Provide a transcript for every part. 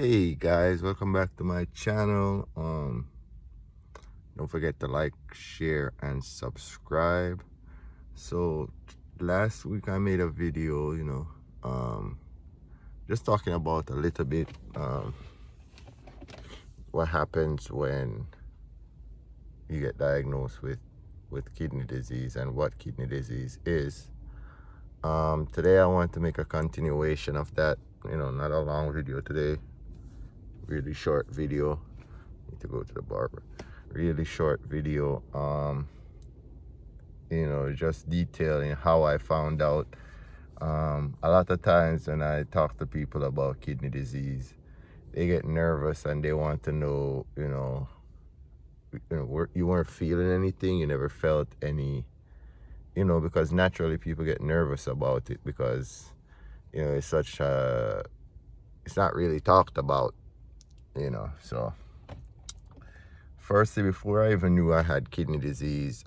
Hey guys, welcome back to my channel. Don't forget to like, share, and subscribe. So last week I made a video, just talking about a little bit what happens when you get diagnosed with kidney disease and what kidney disease is. Today I want to make a continuation of that. Not a long video today, really short video. Need to go to the barber. Really short video, just detailing how I found out. A lot of times when I talk to people about kidney disease, they get nervous and they want to know, you weren't feeling anything, you never felt any, because naturally people get nervous about it because, it's not really talked about, so firstly, before I even knew I had kidney disease,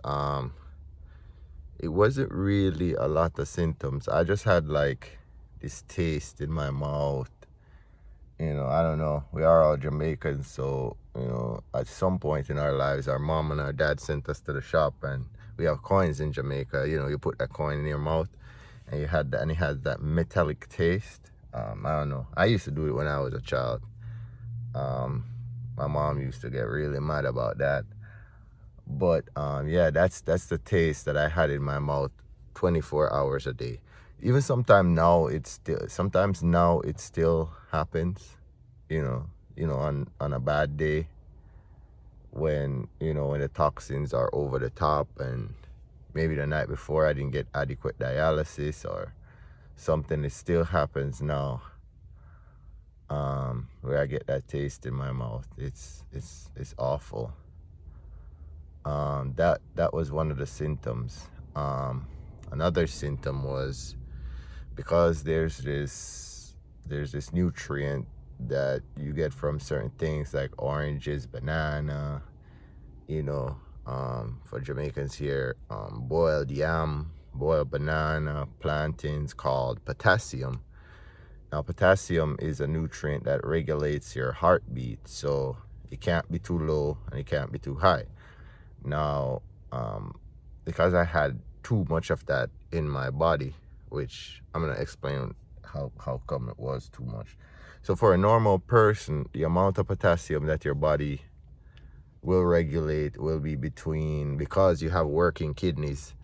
it wasn't really a lot of symptoms. I just had like this taste in my mouth. I don't know. We are all Jamaicans, so at some point in our lives, our mom and our dad sent us to the shop, and we have coins in Jamaica. You put that coin in your mouth, and it had that metallic taste. I don't know. I used to do it when I was a child. My mom used to get really mad about that. But yeah, that's the taste that I had in my mouth 24 hours a day. Even sometimes now it still happens, on a bad day when the toxins are over the top, and maybe the night before I didn't get adequate dialysis or something. It still happens now, where I get that taste in my mouth. It's awful. That was one of the symptoms. Another symptom was because there's this nutrient that you get from certain things like oranges, banana, for Jamaicans here, boiled yam, boiled banana, plantains, called potassium. Now, potassium is a nutrient that regulates your heartbeat, so it can't be too low and it can't be too high. Now, because I had too much of that in my body, which I'm going to explain how come it was too much. So for a normal person, the amount of potassium that your body will regulate will be between, because you have working kidneys,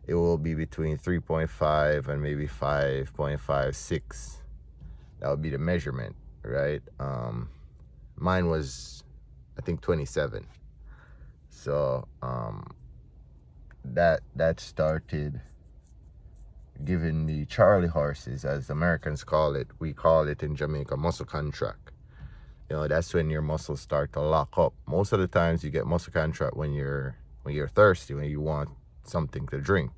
it will be between 3.5 and maybe 5.56. That would be the measurement, right? Mine was, I think, 27. So that started giving me Charlie horses, as Americans call it. We call it in Jamaica muscle contract. That's when your muscles start to lock up. Most of the times you get muscle contract when you're thirsty, when you want something to drink.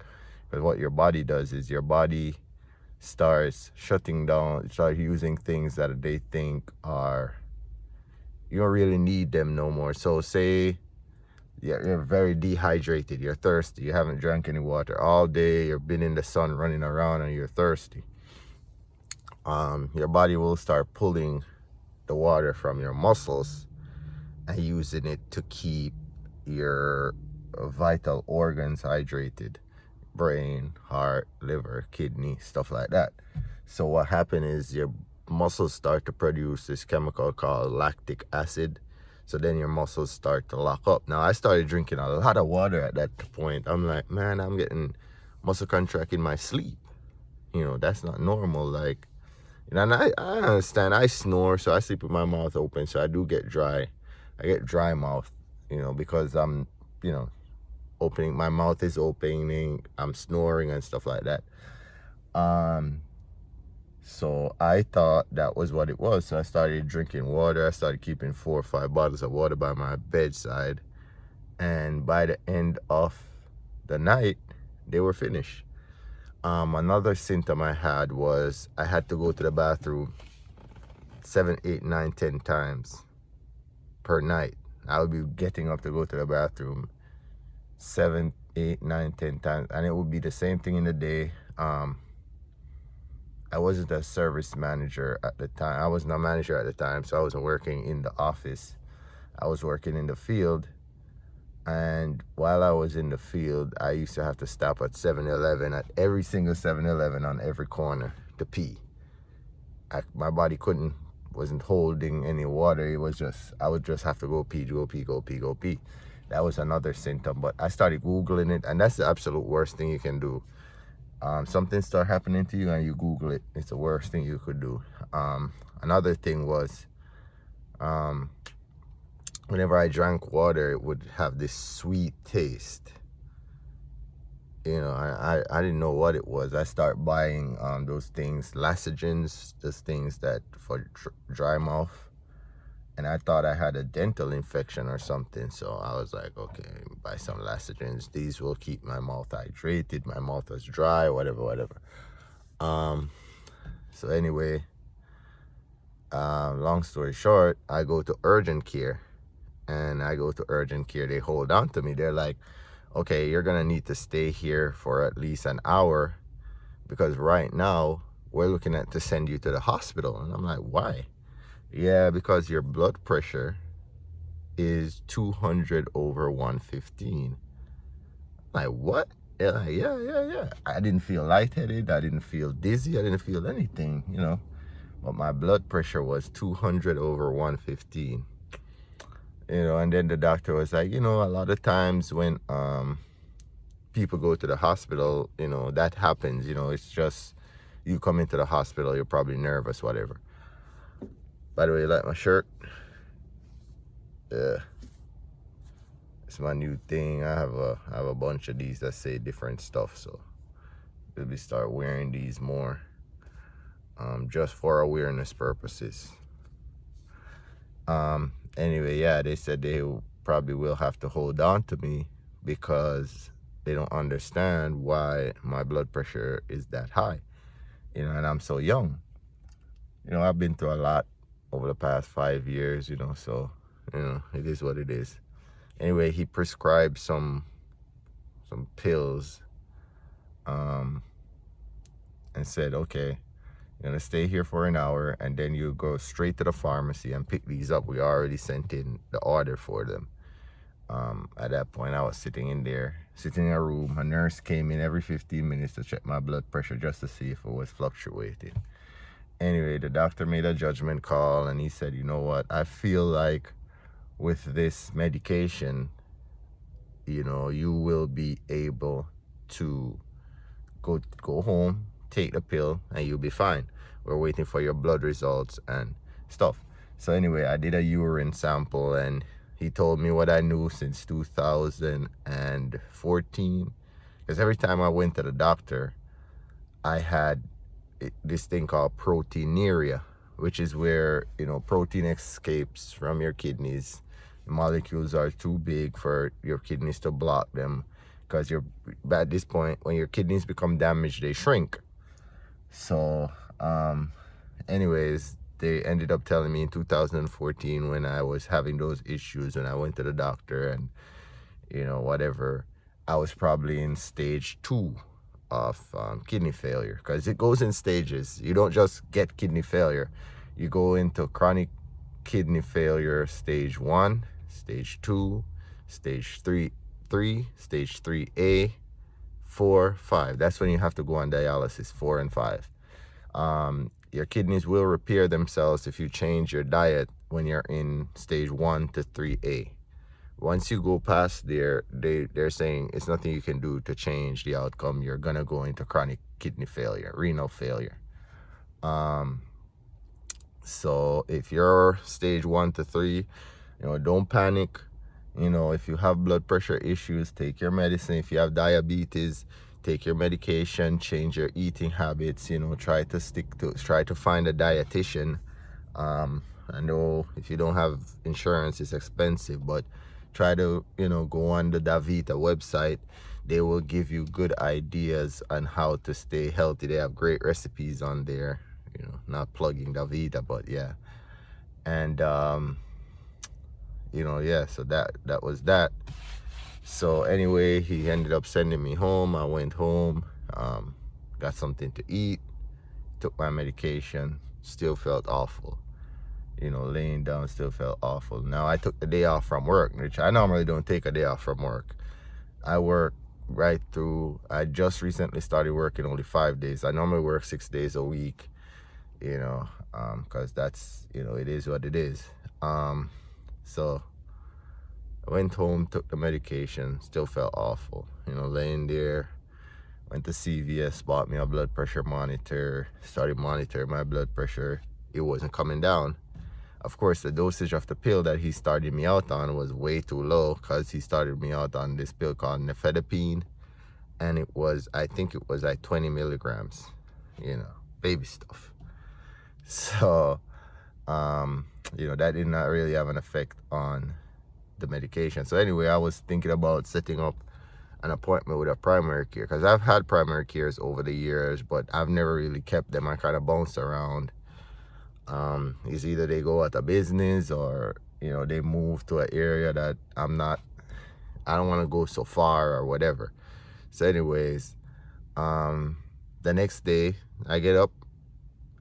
Because what your body does is your body starts shutting down, start using things that they think are, you don't really need them no more. So say you're very dehydrated, you're thirsty, you haven't drank any water all day, you've been in the sun running around and you're thirsty. Your body will start pulling the water from your muscles and using it to keep your vital organs hydrated: brain, heart, liver, kidney, stuff like that. So what happened is your muscles start to produce this chemical called lactic acid. So then your muscles start to lock up. Now, I started drinking a lot of water at that point. I'm like, man, I'm getting muscle contract in my sleep. That's not normal. Like, and I understand. I snore, so I sleep with my mouth open. So I do get dry. I get dry mouth, because I'm, opening. My mouth is opening. I'm snoring and stuff like that. So I thought that was what it was. So I started drinking water. I started keeping 4 or 5 bottles of water by my bedside. And by the end of the night, they were finished. Another symptom I had was I had to go to the bathroom 7, 8, 9, 10 times per night. I would be getting up to go to the bathroom 7, 8, 9, 10 times. And it would be the same thing in the day. I wasn't a service manager at the time. I wasn't a manager at the time, so I wasn't working in the office. I was working in the field. And while I was in the field, I used to have to stop at 7-Eleven, at every single 7-Eleven on every corner to pee. My body wasn't holding any water. It was just, I would just have to go pee, go pee, go pee, go pee. That was another symptom. But I started Googling it, and that's the absolute worst thing you can do. Something start happening to you and you Google it. It's the worst thing you could do. Another thing was, whenever I drank water, it would have this sweet taste. You know, I didn't know what it was. I start buying those things, laxagens, those things that for dry mouth. And I thought I had a dental infection or something. So I was like, okay, buy some laxagens. These will keep my mouth hydrated. My mouth was dry, whatever. So anyway, long story short, I go to urgent care. And I go to urgent care. They hold on to me. They're like, okay, you're going to need to stay here for at least an hour, because right now we're looking at to send you to the hospital. And I'm like, why? Yeah, because your blood pressure is 200/115. I'm like, what? They're like, yeah. I didn't feel lightheaded. I didn't feel dizzy. I didn't feel anything, you know. But my blood pressure was 200/115. You know, and then the doctor was like, you know, a lot of times when people go to the hospital, you know, that happens. You know, it's just you come into the hospital, you're probably nervous, whatever. By the way, you like my shirt? Yeah, it's my new thing. I have a bunch of these that say different stuff, so maybe start wearing these more, just for awareness purposes. Anyway, yeah, they said they probably will have to hold on to me because they don't understand why my blood pressure is that high, you know, and I'm so young. You know, I've been through a lot over the past 5 years, you know, so, you know, it is what it is. Anyway, he prescribed some pills, and said, okay, you're gonna stay here for an hour, and then you go straight to the pharmacy and pick these up. We already sent in the order for them. At that point, I was sitting in a room. A nurse came in every 15 minutes to check my blood pressure just to see if it was fluctuating. Anyway, the doctor made a judgment call, and he said, you know what, I feel like with this medication, you know, you will be able to go home, take the pill, and you'll be fine. We're waiting for your blood results and stuff. So anyway, I did a urine sample, and he told me what I knew since 2014. Because every time I went to the doctor, I had this thing called proteinuria, which is where, you know, protein escapes from your kidneys. The molecules are too big for your kidneys to block them, because at this point, when your kidneys become damaged, they shrink. So anyways, they ended up telling me in 2014, when I was having those issues, when I went to the doctor and, you know, whatever, I was probably in stage 2 of kidney failure, because it goes in stages. You don't just get kidney failure. You go into chronic kidney failure, stage 1, stage 2, stage 3, stage 3A, 4, 5. That's when you have to go on dialysis, 4 and 5. Your kidneys will repair themselves if you change your diet when you're in stage 1 to 3A. Once you go past there, they're saying it's nothing you can do to change the outcome. You're gonna go into chronic kidney failure, renal failure. So if you're stage 1 to 3, you know, don't panic. You know, if you have blood pressure issues, take your medicine. If you have diabetes, take your medication, change your eating habits, you know, try to find a dietitian. I know if you don't have insurance, it's expensive, but try to, you know, go on the Davita website. They will give you good ideas on how to stay healthy. They have great recipes on there, you know, not plugging Davita, but yeah. And you know, yeah, so that was that. So anyway, he ended up sending me home. I went home, got something to eat, took my medication, still felt awful. Laying down still felt awful. Now I took the day off from work, which I normally don't take a day off from work. I work right through. I just recently started working only 5 days. I normally work 6 days a week, because that's, it is what it is. So I went home, took the medication, still felt awful. Laying there, went to CVS, bought me a blood pressure monitor, started monitoring my blood pressure. It wasn't coming down. Of course, the dosage of the pill that he started me out on was way too low, because he started me out on this pill called nifedipine, and I think it was like 20 milligrams, baby stuff. So, that did not really have an effect on the medication. So anyway, I was thinking about setting up an appointment with a primary care, because I've had primary cares over the years, but I've never really kept them. I kind of bounce around. It's either they go out of business, or they move to an area that I don't want to go so far or whatever. So anyways, the next day I get up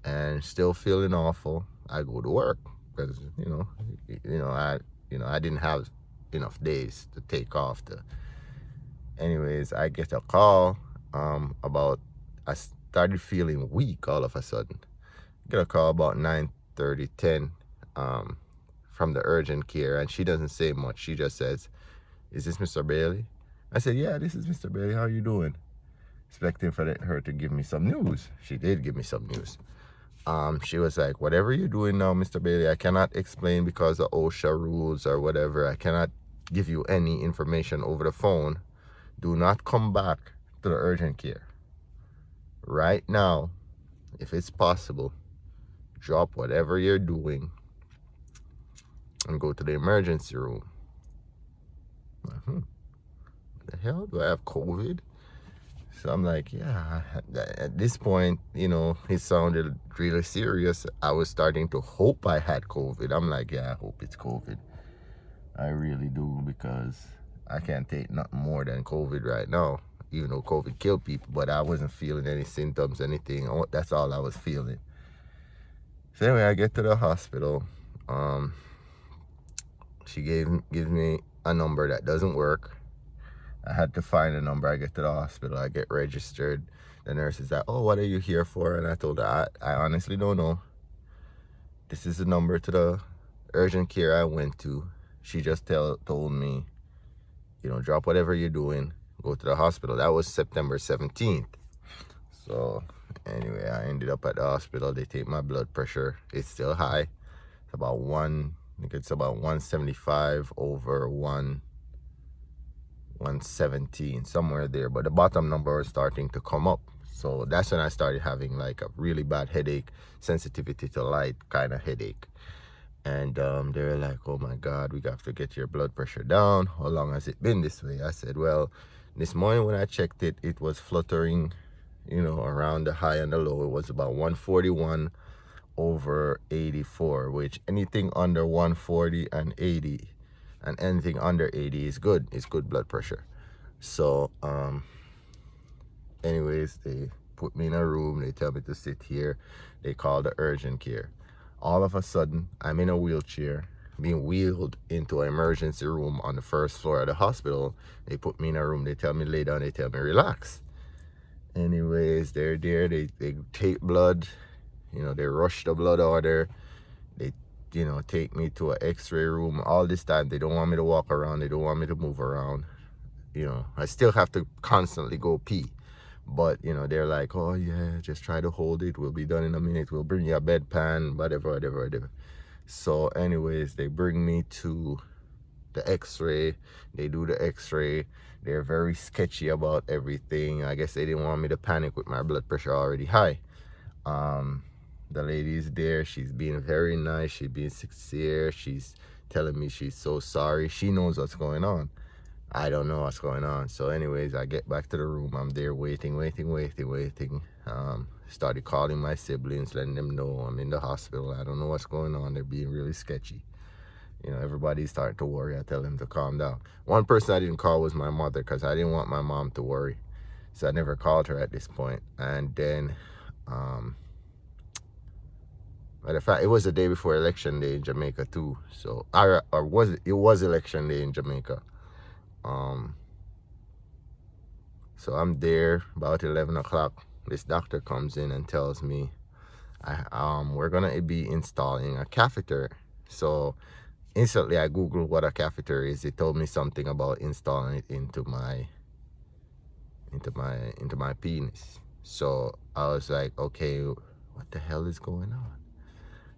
and still feeling awful. I go to work because I didn't have enough days to take off. Anyways, I get a call about I started feeling weak all of a sudden. Get a call about 9:30, 10 from the urgent care, and she doesn't say much. She just says, "Is this Mr. Bailey?" I said, "Yeah, this is Mr. Bailey. How are you doing?" Expecting for her to give me some news. She did give me some news. She was like, "Whatever you're doing now, Mr. Bailey, I cannot explain because of OSHA rules or whatever. I cannot give you any information over the phone. Do not come back to the urgent care. Right now, if it's possible, drop whatever you're doing and go to the emergency room." The hell, do I have COVID? So I'm like, yeah. At this point, it sounded really serious. I was starting to hope I had COVID. I'm like, yeah, I hope it's COVID. I really do, because I can't take nothing more than COVID right now, even though COVID killed people. But I wasn't feeling any symptoms, anything. That's all I was feeling. So anyway, I get to the hospital. She gives me a number that doesn't work. I had to find a number. I get to the hospital. I get registered. The nurse is like, "Oh, what are you here for?" And I told her, I honestly don't know. This is the number to the urgent care I went to. She just told me, drop whatever you're doing, go to the hospital. That was September 17th. So anyway, I ended up at the hospital. They take my blood pressure. It's still high. It's about I think it's about 175 over 117, somewhere there. But the bottom number is starting to come up. So that's when I started having like a really bad headache, sensitivity to light kind of headache. And they were like, "Oh my God, we have to get your blood pressure down. How long has it been this way?" I said, "Well, this morning when I checked it, it was fluttering, around the high and the low. It was about 141 over 84, which anything under 140 and 80 and anything under 80 is good. It's good blood pressure." So anyways, they put me in a room. They tell me to sit here. They call the urgent care. All of a sudden, I'm in a wheelchair, being wheeled into an emergency room on the first floor of the hospital. They put me in a room. They tell me lay down. They tell me relax. Anyways, they're there. They take blood. They rush the blood order. They, take me to an x-ray room. All this time, they don't want me to walk around. They don't want me to move around. I still have to constantly go pee. But, they're like, "Oh, yeah, just try to hold it. We'll be done in a minute. We'll bring you a bedpan," whatever. So anyways, they bring me to the x-ray. They do the x-ray. They're very sketchy about everything. I guess they didn't want me to panic with my blood pressure already high. The lady's there. She's being very nice. She's being sincere. She's telling me she's so sorry. She knows what's going on. I don't know what's going on. So anyways, I get back to the room. I'm there waiting. Started calling my siblings, letting them know I'm in the hospital. I don't know what's going on. They're being really sketchy. Everybody's starting to worry. I tell them to calm down. One person I didn't call was my mother, because I didn't want my mom to worry. So I never called her at this point. And then Matter of fact, it was the day before election day in Jamaica too. So, or was it? It was election day in Jamaica. So I'm there about 11 o'clock. This doctor comes in and tells me, we're gonna be installing a catheter. So instantly I googled what a catheter is. It told me something about installing it into my penis. So I was like, okay, what the hell is going on?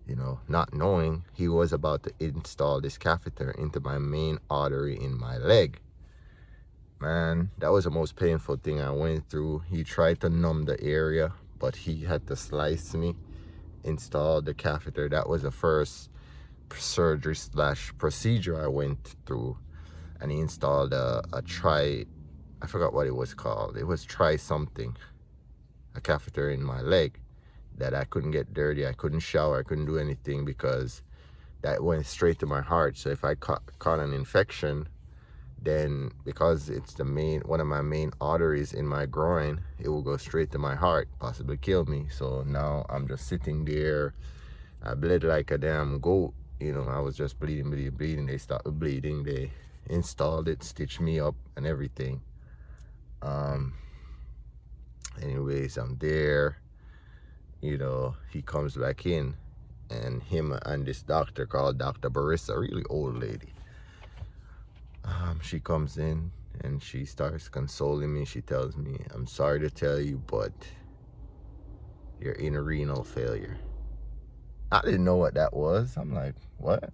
You know, not knowing he was about to install this catheter into my main artery in my leg. Man, that was the most painful thing I went through. He tried to numb the area, but he had to slice me, install the catheter. That was the first surgery / procedure I went through. And he installed a I forgot what it was called. It was something, a catheter in my leg that I couldn't get dirty. I couldn't shower. I couldn't do anything because that went straight to my heart. So if I caught an infection, then because it's one of my main arteries in my groin, it will go straight to my heart, possibly kill me. So now I'm just sitting there. I bled like a damn goat. You know, I was just bleeding. They started bleeding. They installed it, stitched me up and everything. Anyways, I'm there. You know, he comes back in, and him and this doctor called Dr. Barissa, a really old lady. She comes in and she starts consoling me. She tells me, I'm sorry to tell you, but you're in renal failure. I didn't know what that was. I'm like, what?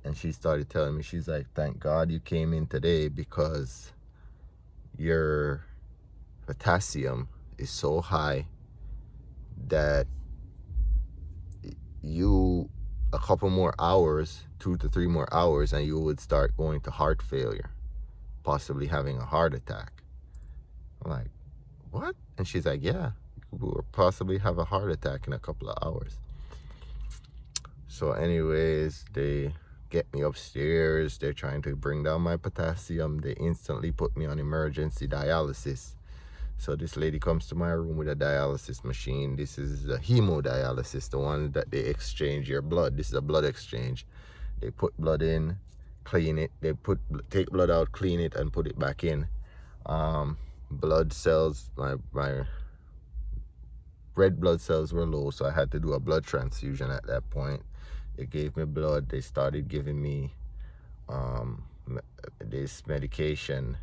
And she started telling me, she's like, thank God you came in today because your potassium is so high that a couple more hours, 2 to 3 more hours, and you would start going to heart failure, possibly having a heart attack. I'm like, what? And she's like, yeah, you will possibly have a heart attack in a couple of hours. So anyways, they get me upstairs. They're trying to bring down my potassium. They instantly put me on emergency dialysis. So this lady comes to my room with a dialysis machine. This is the hemodialysis, the one that they exchange your blood. This is a blood exchange. They put blood in, clean it. They take blood out, clean it, and put it back in. Blood cells, my red blood cells were low, so I had to do a blood transfusion at that point. They gave me blood. They started giving me this medication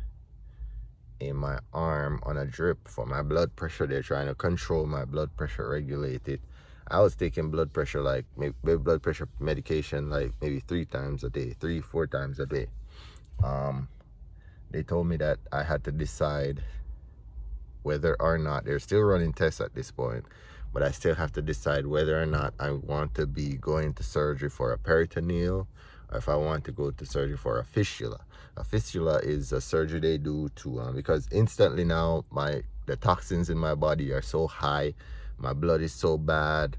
in my arm on a drip for my blood pressure. They're trying to control my blood pressure, regulate it. I was taking blood pressure blood pressure medication like maybe 3 times a day, 3-4 times a day. They told me that I had to decide whether or not, they're still running tests at this point, but I still have to decide whether or not I want to be going to surgery for a peritoneal, or if I want to go to surgery for a fistula. A fistula is a surgery they do to because instantly now the toxins in my body are so high, my blood is so bad,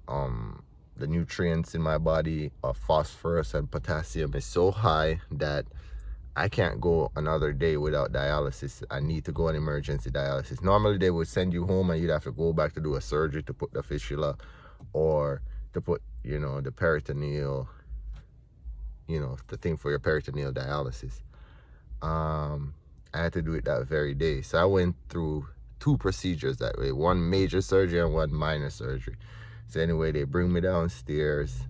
the nutrients in my body of phosphorus and potassium is so high that I can't go another day without dialysis. I need to go on emergency dialysis. Normally they would send you home and you'd have to go back to do a surgery to put the fistula or to put, the peritoneal, the thing for your peritoneal dialysis. I had to do it that very day. So I went through 2 procedures that way, one major surgery and one minor surgery. So anyway, they bring me downstairs.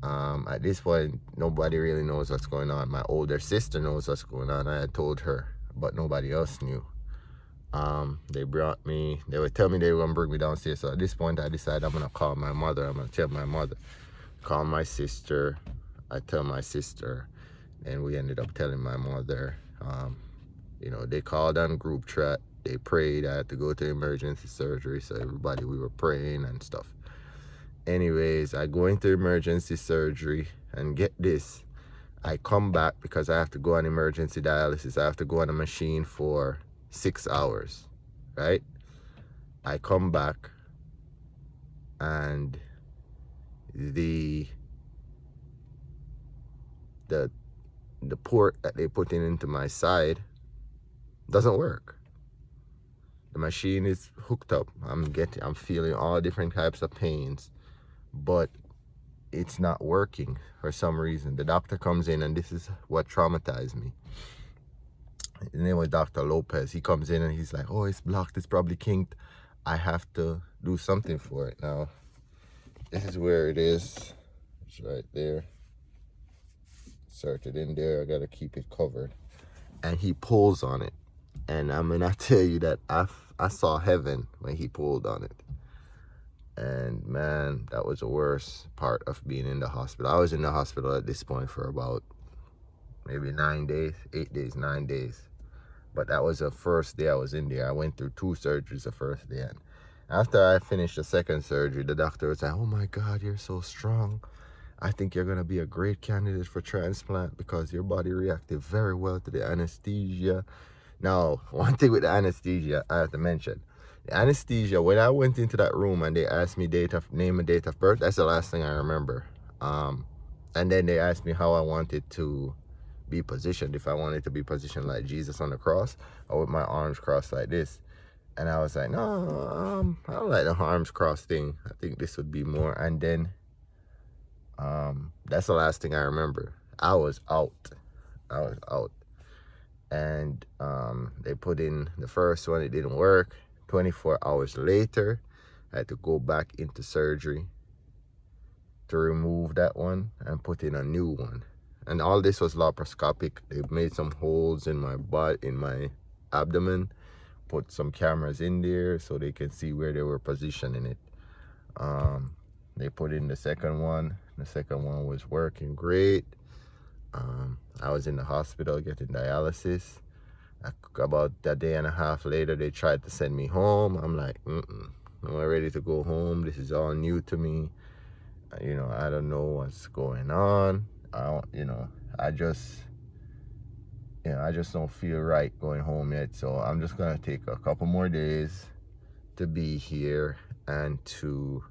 At this point, nobody really knows what's going on. My older sister knows what's going on. I had told her, but nobody else knew. They brought me, they would tell me they were going to bring me downstairs. So at this point, I decided I'm going to call my mother. I'm going to tell my mother. Call my sister. I tell my sister. And we ended up telling my mother. They called on group chat. They prayed. I had to go to emergency surgery. So everybody, we were praying and stuff. Anyways, I go into emergency surgery, and get this, I come back because I have to go on emergency dialysis. I have to go on a machine for 6 hours, right? I come back, and the port that they put into my side doesn't work. The machine is hooked up. I'm feeling all different types of pains. but it's not working for some reason. The doctor comes in, and this is what traumatized me. His name was Dr. Lopez. He comes in and he's like, oh, it's blocked, it's probably kinked. I have to do something for it. Now, this is where it is. It's right there. Insert it in there. I gotta keep it covered. And he pulls on it. And I mean, I tell you that I saw heaven when he pulled on it. And man, that was the worst part of being in the hospital. I was in the hospital at this point for about maybe 9 days, 8 days, 9 days. But that was the first day I was in there. I went through 2 surgeries the first day. And after I finished the second surgery, the doctor was like, oh my God, you're so strong. I think you're going to be a great candidate for transplant because your body reacted very well to the anesthesia. Now, one thing with the anesthesia, I have to mention. The anesthesia, when I went into that room and they asked me name and date of birth, that's the last thing I remember. And then they asked me how I wanted to be positioned, if I wanted to be positioned like Jesus on the cross or with my arms crossed like this. And I was like, no, I don't like the arms crossed thing. I think this would be more. And then that's the last thing I remember. I was out. And they put in the first one, it didn't work. 24 hours later, I had to go back into surgery to remove that one and put in a new one. And all this was laparoscopic. They made some holes in my butt, in my abdomen, put some cameras in there so they can see where they were positioning it. They put in the second one. The second one was working great. I was in the hospital getting dialysis. About a day and a half later, they tried to send me home. I'm like, I'm not ready to go home. This is all new to me. I don't know what's going on. I just don't feel right going home yet. So I'm just gonna take a couple more days to be here and to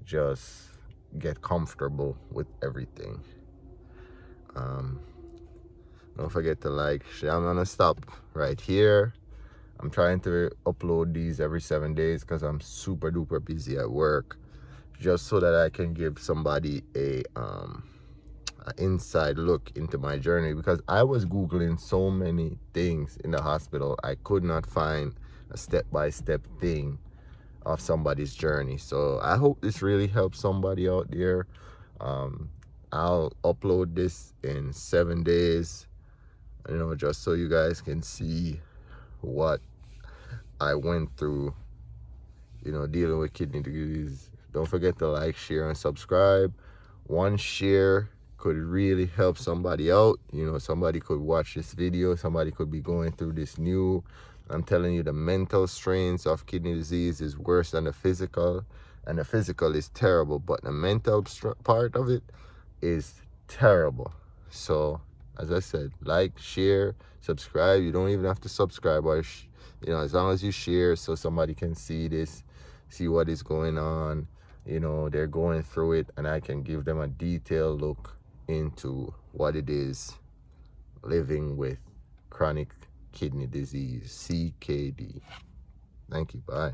just get comfortable with everything. Don't forget to like, share. I'm gonna stop right here. I'm trying to upload these every 7 days because I'm super duper busy at work, just so that I can give somebody an inside look into my journey, because I was Googling so many things in the hospital. I could not find a step-by-step thing of somebody's journey. So I hope this really helps somebody out there. I'll upload this in 7 days, just so you guys can see what I went through, dealing with kidney disease. Don't forget to like, share, and subscribe. One share could really help somebody out. Somebody could watch this video. Somebody could be going through this new. I'm telling you, the mental strains of kidney disease is worse than the physical. And the physical is terrible, but the mental part of it is terrible. So, as I said, like, share, subscribe. You don't even have to subscribe, or as long as you share so somebody can see this, see what is going on. They're going through it, and I can give them a detailed look into what it is living with chronic kidney disease, CKD. Thank you. Bye.